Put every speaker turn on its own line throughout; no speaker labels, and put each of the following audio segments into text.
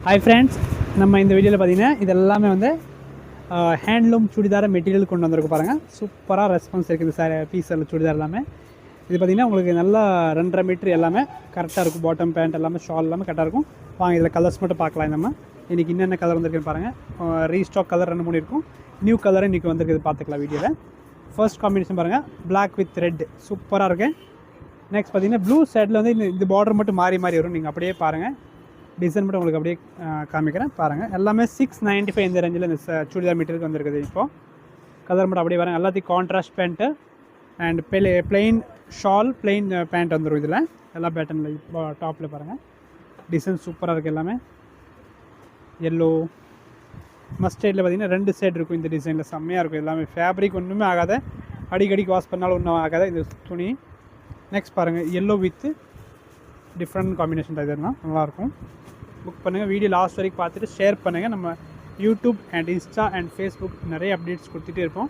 Hi friends, நம்ம இந்த வீடியோவில் பார்த்தீங்கன்னா இது எல்லாமே வந்து ஹேண்ட்லூம் சுடிதார மெட்டீரியல் கொண்டு வந்திருக்கு பாருங்கள். சூப்பராக ரெஸ்பான்ஸ் இருக்குது சார் பீஸில் சுடிதார் எல்லாமே. இது பார்த்திங்கன்னா உங்களுக்கு நல்லா 2.5 மீட்டர் எல்லாமே கரெக்டாக இருக்கும். பாட்டம் பேண்ட் எல்லாமே ஷால் எல்லாமே கரெக்டாக இருக்கும். வாங்க இதில் கலர்ஸ் மட்டும் பார்க்கலாம். நம்ம இன்றைக்கி என்னென்ன கலர் வந்திருக்குன்னு பாருங்கள். ரீஸ்டாக் கலர் 2-3 இருக்கும். நியூ கலர் இன்றைக்கி வந்திருக்குது பார்த்துக்கலாம் வீடியோவில். ஃபர்ஸ்ட் காம்பினேஷன் பாருங்கள், பிளாக் வித் ரெட் சூப்பராக இருக்குது. நெக்ஸ்ட் பார்த்திங்கன்னா ப்ளூ சைடில் வந்து இந்த பார்டர் மட்டும் மாறி வரும். நீங்கள் அப்படியே பாருங்கள், டிசைன் மட்டும் உங்களுக்கு அப்படியே காமிக்கிறேன் பாருங்கள். எல்லாமே 695 இந்த ரேஞ்சில் இந்த சுடிதார் மெட்டீரியல் வந்துருக்குது. இப்போது கலர் மட்டும் அப்படியே வரேன். எல்லாத்தையும் contrast pant and plain shawl, plain pant வந்துடும். இதில் எல்லா பேட்டர்னில் இப்போ டாப்பில் பாருங்கள், டிசைன் சூப்பராக இருக்குது. எல்லாமே எல்லோ மஸ்டர்டில் பார்த்திங்கன்னா 2 சைடு இருக்கும். இந்த டிசைனில் செம்மையாக இருக்கும். எல்லாமே ஃபேப்ரிக் ஒன்றுமே ஆகாத, அடிக்கடிக்கு வாஷ் பண்ணாலும் ஒன்றும் ஆகாத இந்த துணி. நெக்ஸ்ட் பாருங்கள், எல்லோ வித்து டிஃப்ரெண்ட் காம்பினேஷன் தான். இதெல்லாம் நல்லாயிருக்கும். புக் பண்ணுங்கள். வீடியோ லாஸ்ட் வரைக்கும் பார்த்துட்டு ஷேர் பண்ணுங்கள். நம்ம YouTube and Insta and Facebook நிறைய அப்டேட்ஸ் கொடுத்துட்டே இருப்போம்.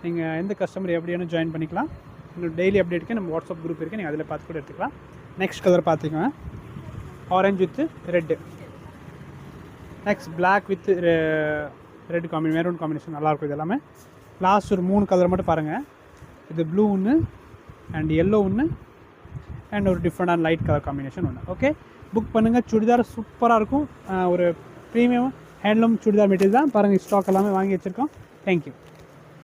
நீங்கள் எந்த கஸ்டமர் எப்படி வேணும் ஜாயின் பண்ணிக்கலாம். இன்னும் டெய்லி அப்டேட்டுக்கு நம்ம வாட்ஸ்அப் குரூப் இருக்குது, நீங்கள் அதில் பார்த்து கூட எடுத்துக்கலாம். நெக்ஸ்ட் கலர் பார்த்துக்கோங்க, orange with red. Next black with red maroon combination நல்லாயிருக்கும். இது எல்லாமே லாஸ்ட் ஒரு 3 கலர் மட்டும் பாருங்கள். இது ப்ளூ ஒன்று அண்ட் எல்லோ ஒன்று அண்ட் ஒரு டிஃப்ரெண்டான லைட் கலர் காம்பினேஷன் ஒன்று. ஓகே, புக் பண்ணுங்கள். சுடிதார் சூப்பராக இருக்கும். ஒரு ப்ரீமியம் ஹேண்ட்லூம் சுடிதார் மெட்டீரியல் தான் பாருங்கள். ஸ்டாக் எல்லாமே வாங்கி வச்சுருக்கோம். தேங்க்யூ.